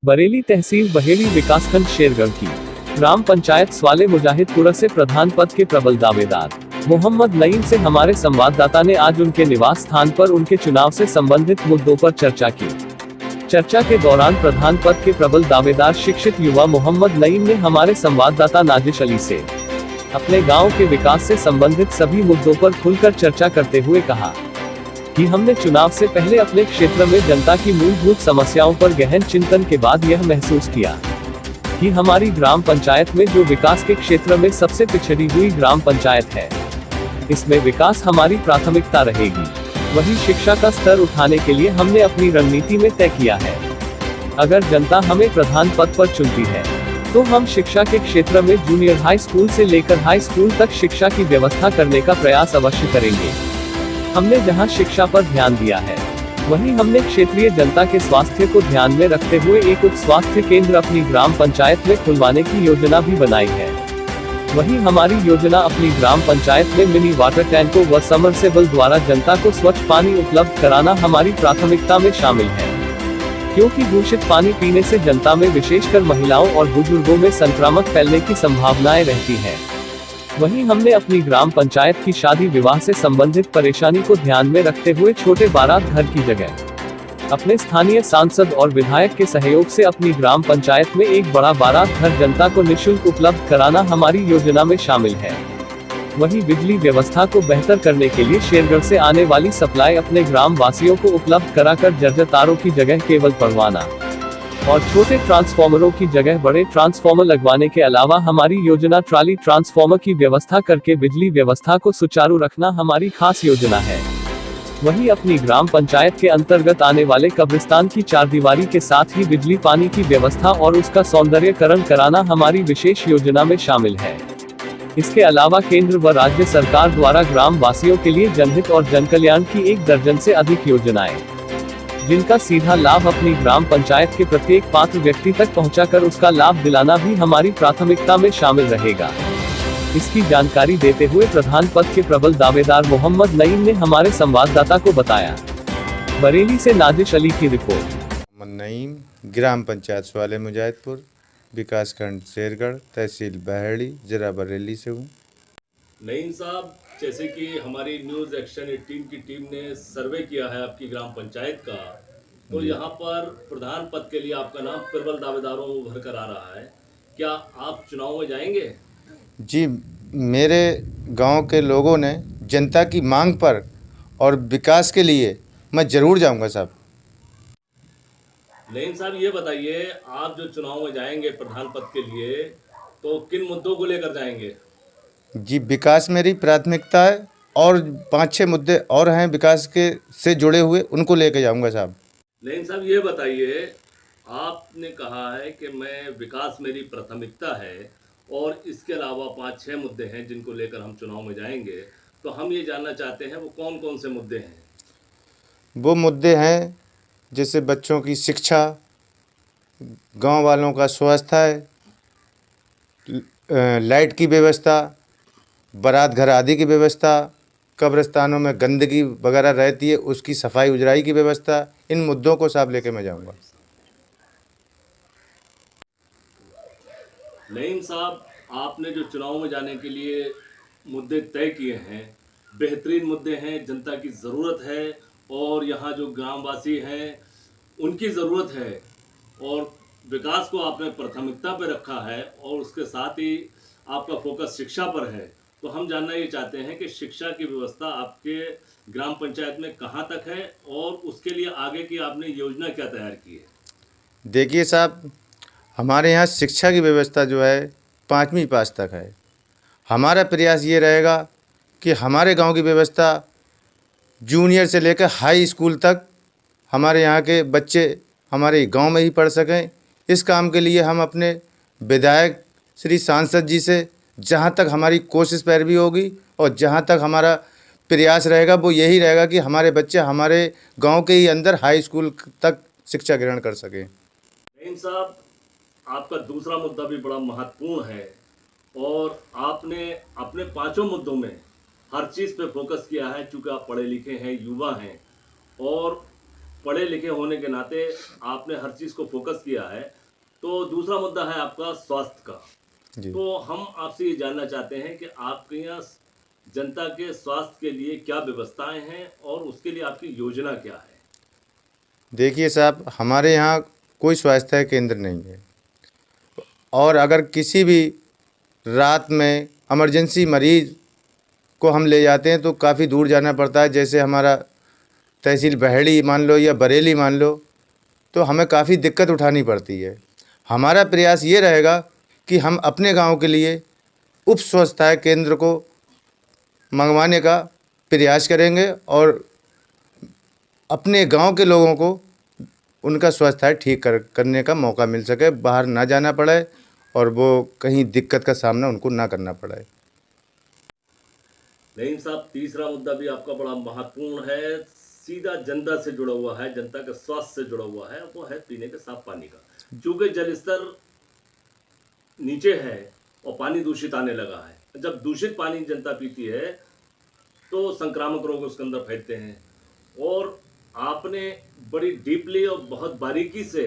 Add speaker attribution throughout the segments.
Speaker 1: बरेली तहसील बहेड़ी विकासखंड शेरगढ़ की ग्राम पंचायत स्वाले मुजाहिदपुरा से प्रधान पद के प्रबल दावेदार मोहम्मद नईम से हमारे संवाददाता ने आज उनके निवास स्थान पर उनके चुनाव से संबंधित मुद्दों पर चर्चा की। चर्चा के दौरान प्रधान पद के प्रबल दावेदार शिक्षित युवा मोहम्मद नईम ने हमारे संवाददाता नाजिश अली से अपने गांव के विकास से संबंधित सभी मुद्दों पर खुलकर चर्चा करते हुए कहा कि हमने चुनाव से पहले अपने क्षेत्र में जनता की मूलभूत समस्याओं पर गहन चिंतन के बाद यह महसूस किया कि हमारी ग्राम पंचायत में जो विकास के क्षेत्र में सबसे पिछड़ी हुई ग्राम पंचायत है, इसमें विकास हमारी प्राथमिकता रहेगी। वही शिक्षा का स्तर उठाने के लिए हमने अपनी रणनीति में तय किया है। अगर जनता हमें प्रधान पद पर चुनती है तो हम शिक्षा के क्षेत्र में जूनियर हाई स्कूल से लेकर हाई स्कूल तक शिक्षा की व्यवस्था करने का प्रयास अवश्य करेंगे। हमने जहां शिक्षा पर ध्यान दिया है, वहीं हमने क्षेत्रीय जनता के स्वास्थ्य को ध्यान में रखते हुए एक उप स्वास्थ्य केंद्र अपनी ग्राम पंचायत में खुलवाने की योजना भी बनाई है। वहीं हमारी योजना अपनी ग्राम पंचायत में मिनी वाटर टैंकों व समरसेबल द्वारा जनता को स्वच्छ पानी उपलब्ध कराना हमारी प्राथमिकता में शामिल है, क्योंकि दूषित पानी पीने से जनता में विशेषकर महिलाओं और बुजुर्गों में संक्रामक फैलने की संभावनाएं रहती है। वहीं हमने अपनी ग्राम पंचायत की शादी विवाह से संबंधित परेशानी को ध्यान में रखते हुए छोटे बारात घर की जगह अपने स्थानीय सांसद और विधायक के सहयोग से अपनी ग्राम पंचायत में एक बड़ा बारात घर जनता को निःशुल्क उपलब्ध कराना हमारी योजना में शामिल है। वहीं बिजली व्यवस्था को बेहतर करने के लिए शेरगढ़ से आने वाली सप्लाई अपने ग्राम वासियों को उपलब्ध कराकर जर्जर तारों की जगह केबल पड़वाना और छोटे ट्रांसफार्मरों की जगह बड़े ट्रांसफार्मर लगवाने के अलावा हमारी योजना ट्राली ट्रांसफार्मर की व्यवस्था करके बिजली व्यवस्था को सुचारू रखना हमारी खास योजना है। वहीं अपनी ग्राम पंचायत के अंतर्गत आने वाले कब्रिस्तान की चारदीवारी के साथ ही बिजली पानी की व्यवस्था और उसका सौंदर्यकरण कराना हमारी विशेष योजना में शामिल है। इसके अलावा केंद्र व राज्य सरकार द्वारा ग्राम वासियों के लिए जनहित और जनकल्याण की 1 दर्जन से अधिक योजनाएं, जिनका सीधा लाभ अपनी ग्राम पंचायत के प्रत्येक पात्र व्यक्ति तक पहुंचाकर उसका लाभ दिलाना भी हमारी प्राथमिकता में शामिल रहेगा। इसकी जानकारी देते हुए प्रधान पद के प्रबल दावेदार मोहम्मद नईम ने हमारे संवाददाता को बताया। बरेली से नाजिश अली की रिपोर्ट।
Speaker 2: मोहम्मद नईम, ग्राम पंचायत स्वाले मुजाहिदपुर, विकासखंड शेरगढ़, तहसील बहेड़ी, जिला बरेली से हूँ।
Speaker 3: नईम साहब, जैसे कि हमारी न्यूज़ एक्शन 18 की टीम ने सर्वे किया है आपकी ग्राम पंचायत का, तो यहाँ पर प्रधान पद के लिए आपका नाम प्रबल दावेदारों में उभर कर आ रहा है। क्या आप चुनाव में जाएंगे?
Speaker 2: जी, मेरे गांव के लोगों ने जनता की मांग पर और विकास के लिए मैं ज़रूर जाऊंगा साहब।
Speaker 3: नईम साहब, ये बताइए, आप जो चुनाव में जाएंगे प्रधान पद के लिए, तो किन मुद्दों को लेकर जाएंगे?
Speaker 2: जी, विकास मेरी प्राथमिकता है और 5-6 मुद्दे और हैं विकास के से जुड़े हुए, उनको लेके जाऊंगा साहब।
Speaker 3: नईम साहब, ये बताइए, आपने कहा है कि मैं विकास मेरी प्राथमिकता है और इसके अलावा 5-6 मुद्दे हैं जिनको लेकर हम चुनाव में जाएंगे, तो हम ये जानना चाहते हैं वो कौन कौन से मुद्दे हैं? वो
Speaker 2: मुद्दे हैं जैसे बच्चों की शिक्षा, गांव वालों का स्वास्थ्य, लाइट की व्यवस्था, बारात घर आदि की व्यवस्था, कब्रिस्तानों में गंदगी वगैरह रहती है उसकी सफाई उजराई की व्यवस्था। इन मुद्दों को साहब लेके मैं जाऊंगा।
Speaker 3: नईम साहब, आपने जो चुनाव में जाने के लिए मुद्दे तय किए हैं, बेहतरीन मुद्दे हैं, जनता की ज़रूरत है और यहाँ जो ग्रामवासी हैं उनकी ज़रूरत है, और विकास को आपने प्राथमिकता पर रखा है और उसके साथ ही आपका फोकस शिक्षा पर है। तो हम जानना ये चाहते हैं कि शिक्षा की व्यवस्था आपके ग्राम पंचायत में कहाँ तक है और उसके लिए आगे की आपने योजना क्या तैयार की है?
Speaker 2: देखिए साहब, हमारे यहाँ शिक्षा की व्यवस्था जो है 5वीं पास तक है। हमारा प्रयास ये रहेगा कि हमारे गांव की व्यवस्था जूनियर से लेकर हाई स्कूल तक हमारे यहाँ के बच्चे हमारे गांव में ही पढ़ सकें। इस काम के लिए हम अपने विधायक श्री सांसद जी से जहाँ तक हमारी कोशिश पैरवी होगी और जहाँ तक हमारा प्रयास रहेगा वो यही रहेगा कि हमारे बच्चे हमारे गांव के ही अंदर हाई स्कूल तक शिक्षा ग्रहण कर सकें।
Speaker 3: नईम साहब, आपका दूसरा मुद्दा भी बड़ा महत्वपूर्ण है और आपने अपने पांचों मुद्दों में हर चीज़ पे फोकस किया है, चूँकि आप पढ़े लिखे हैं, युवा हैं और पढ़े लिखे होने के नाते आपने हर चीज़ को फोकस किया है। तो दूसरा मुद्दा है आपका स्वास्थ्य का।
Speaker 2: जी।
Speaker 3: तो हम आपसे ये जानना चाहते हैं कि आपके यहाँ जनता के स्वास्थ्य के लिए क्या व्यवस्थाएं हैं और उसके लिए आपकी योजना क्या है?
Speaker 2: देखिए साहब, हमारे यहाँ कोई स्वास्थ्य केंद्र नहीं है, और अगर किसी भी रात में इमरजेंसी मरीज को हम ले जाते हैं तो काफ़ी दूर जाना पड़ता है। जैसे हमारा तहसील बहेड़ी मान लो या बरेली मान लो, तो हमें काफ़ी दिक्कत उठानी पड़ती है। हमारा प्रयास ये रहेगा कि हम अपने गांव के लिए उप स्वास्थ्य केंद्र को मंगवाने का प्रयास करेंगे और अपने गांव के लोगों को उनका स्वास्थ्य ठीक करने का मौका मिल सके, बाहर ना जाना पड़े और वो कहीं दिक्कत का सामना उनको ना करना पड़े।
Speaker 3: नईम साहब, तीसरा मुद्दा भी आपका बड़ा महत्वपूर्ण है, सीधा जनता से जुड़ा हुआ है, जनता के स्वास्थ्य से जुड़ा हुआ है, वो है पीने के साफ पानी का। चूँकि जल स्तर नीचे है और पानी दूषित आने लगा है, जब दूषित पानी जनता पीती है तो संक्रामक रोग उसके अंदर फैलते हैं। और आपने बड़ी डीपली और बहुत बारीकी से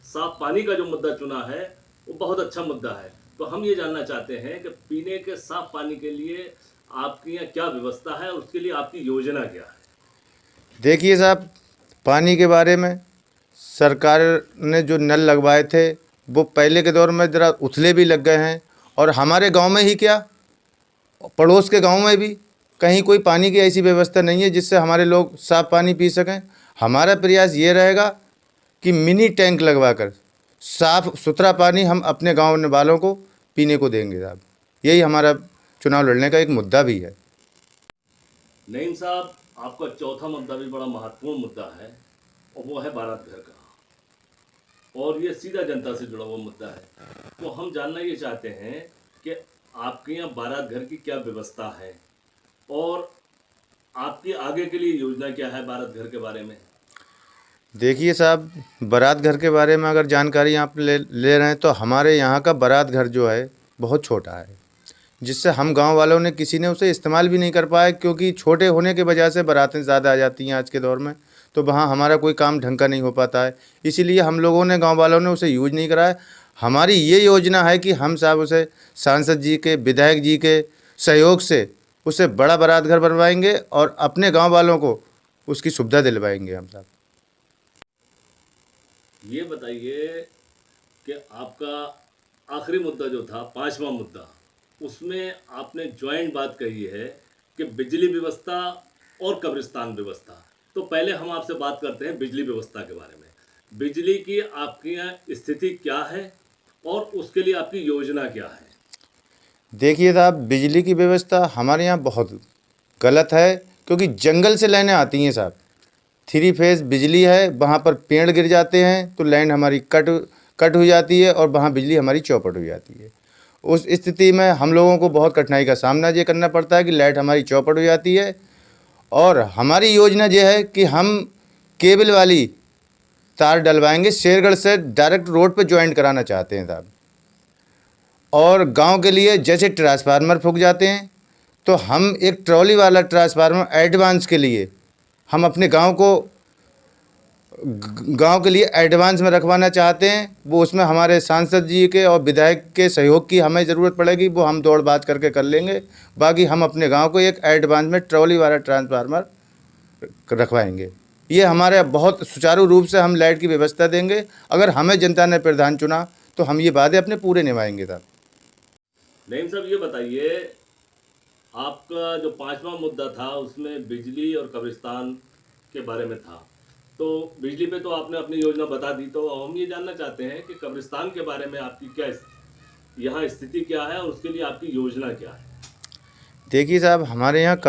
Speaker 3: साफ पानी का जो मुद्दा चुना है वो बहुत अच्छा मुद्दा है। तो हम ये जानना चाहते हैं कि पीने के साफ पानी के लिए आपकी यहाँ क्या व्यवस्था है और उसके लिए आपकी योजना क्या है?
Speaker 2: देखिए साहब, पानी के बारे में सरकार ने जो नल लगवाए थे वो पहले के दौर में ज़रा उथले भी लग गए हैं, और हमारे गांव में ही क्या, पड़ोस के गांव में भी कहीं कोई पानी की ऐसी व्यवस्था नहीं है जिससे हमारे लोग साफ़ पानी पी सकें। हमारा प्रयास ये रहेगा कि मिनी टैंक लगवाकर साफ़ सुथरा पानी हम अपने गांव वालों को पीने को देंगे साहब। यही हमारा चुनाव लड़ने का एक मुद्दा भी है।
Speaker 3: नईम साहब, आपका चौथा मुद्दा भी बड़ा महत्वपूर्ण मुद्दा है और वो है बारात घर का, और ये सीधा जनता से जुड़ा हुआ मुद्दा है। तो हम जानना ये चाहते हैं कि आपके यहाँ बारात घर की क्या व्यवस्था है और आपकी आगे के लिए योजना क्या है बारात घर के बारे में?
Speaker 2: देखिए साहब, बारात घर के बारे में अगर जानकारी आप ले रहे हैं तो हमारे यहाँ का बारात घर जो है बहुत छोटा है, जिससे हम गांव वालों ने किसी ने उसे इस्तेमाल भी नहीं कर पाया, क्योंकि छोटे होने की वजह से बारातें ज़्यादा आ जाती हैं आज के दौर में, तो वहाँ हमारा कोई काम ढंग का नहीं हो पाता है। इसीलिए हम लोगों ने, गांव वालों ने उसे यूज नहीं कराया। हमारी ये योजना है कि हम साहब उसे सांसद जी के, विधायक जी के सहयोग से उसे बड़ा बारात घर बनवाएंगे और अपने गाँव वालों को उसकी सुविधा दिलवाएंगे हम साहब।
Speaker 3: ये बताइए कि आपका आखिरी मुद्दा जो था, पांचवा मुद्दा, उसमें आपने ज्वाइंट बात कही है कि बिजली व्यवस्था और कब्रिस्तान व्यवस्था। तो पहले हम आपसे बात करते हैं बिजली व्यवस्था के बारे में। बिजली की आपके यहाँ स्थिति क्या है और उसके लिए आपकी योजना क्या है?
Speaker 2: देखिए साहब, बिजली की व्यवस्था हमारे यहाँ बहुत गलत है, क्योंकि जंगल से लाइनें आती हैं साहब। 3 फेज़ बिजली है, वहाँ पर पेड़ गिर जाते हैं तो लाइन हमारी कट हो जाती है और वहाँ बिजली हमारी चौपट हो जाती है। उस स्थिति में हम लोगों को बहुत कठिनाई का सामना ये करना पड़ता है कि लाइट हमारी चौपट हो जाती है। और हमारी योजना ये है कि हम केबल वाली तार डलवाएंगे, शेरगढ़ से डायरेक्ट रोड पर ज्वाइंट कराना चाहते हैं साहब। और गांव के लिए जैसे ट्रांसफार्मर फूक जाते हैं तो हम एक ट्रॉली वाला ट्रांसफार्मर एडवांस के लिए हम अपने गांव के लिए एडवांस में रखवाना चाहते हैं। वो उसमें हमारे सांसद जी के और विधायक के सहयोग की हमें ज़रूरत पड़ेगी, वो हम दौड़ बात करके कर लेंगे। बाकी हम अपने गांव को एक एडवांस में ट्रॉली वाला ट्रांसफार्मर रखवाएंगे। ये हमारे बहुत सुचारू रूप से हम लाइट की व्यवस्था देंगे। अगर हमें जनता ने प्रधान चुना तो हम ये वादे अपने पूरे निभाएंगे साहब।
Speaker 3: नईम साहब, ये बताइए, आपका जो पांचवा मुद्दा था उसमें बिजली और कब्रिस्तान के बारे में था। तो बिजली पे तो आपने अपनी योजना बता दी, तो हम ये जानना चाहते हैं कि कब्रिस्तान के बारे में आपकी क्या यहाँ स्थिति क्या है और उसके लिए आपकी योजना क्या है?
Speaker 2: देखिए साहब, हमारे यहाँ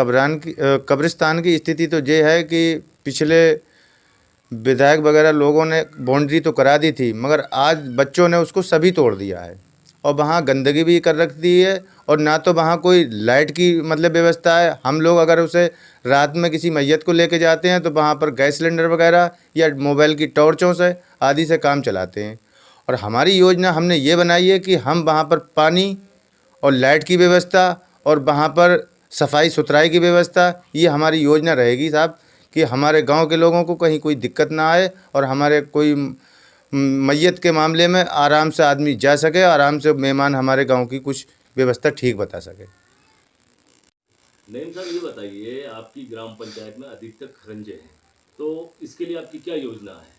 Speaker 2: कब्रिस्तान की स्थिति तो ये है कि पिछले विधायक वगैरह लोगों ने बाउंड्री तो करा दी थी, मगर आज बच्चों ने उसको सभी तोड़ दिया है और वहाँ गंदगी भी कर रख दी है, और ना तो वहाँ कोई लाइट की मतलब व्यवस्था है। हम लोग अगर उसे रात में किसी मैयत को लेके जाते हैं तो वहाँ पर गैस सिलेंडर वगैरह या मोबाइल की टॉर्चों से आदि से काम चलाते हैं। और हमारी योजना हमने ये बनाई है कि हम वहाँ पर पानी और लाइट की व्यवस्था और वहाँ पर सफाई सुथराई की व्यवस्था, ये हमारी योजना रहेगी साहब, कि हमारे गांव के लोगों को कहीं कोई दिक्कत ना आए और हमारे कोई मैयत के मामले में आराम से आदमी जा सके, आराम से मेहमान हमारे गांव की कुछ व्यवस्था ठीक बता सके।
Speaker 3: नईम साहब, ये बताइए, आपकी ग्राम पंचायत में अधिकतर खरंजे हैं, तो इसके लिए आपकी क्या योजना है?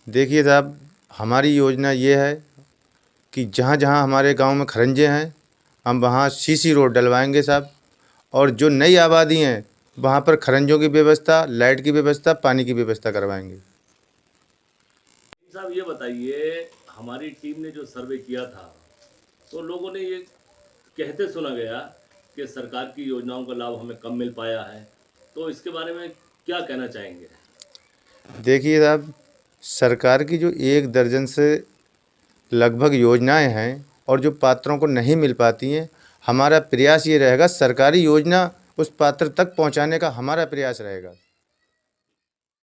Speaker 2: देखिए साहब, हमारी योजना ये है कि जहाँ जहाँ हमारे गांव में खरंजे हैं, हम वहाँ सीसी रोड डलवाएंगे साहब, और जो नई आबादी हैं वहाँ पर खरंजों की व्यवस्था, लाइट की व्यवस्था, पानी की व्यवस्था करवाएंगे।
Speaker 3: साहब, ये बताइए, हमारी टीम ने जो सर्वे किया था, तो लोगों ने ये कहते सुना गया कि सरकार की योजनाओं का लाभ हमें कम मिल पाया है, तो इसके बारे में क्या कहना चाहेंगे?
Speaker 2: देखिए साहब, सरकार की जो 1 दर्जन से लगभग योजनाएं हैं और जो पात्रों को नहीं मिल पाती हैं, हमारा प्रयास ये रहेगा, सरकारी योजना उस पात्र तक पहुंचाने का हमारा प्रयास रहेगा।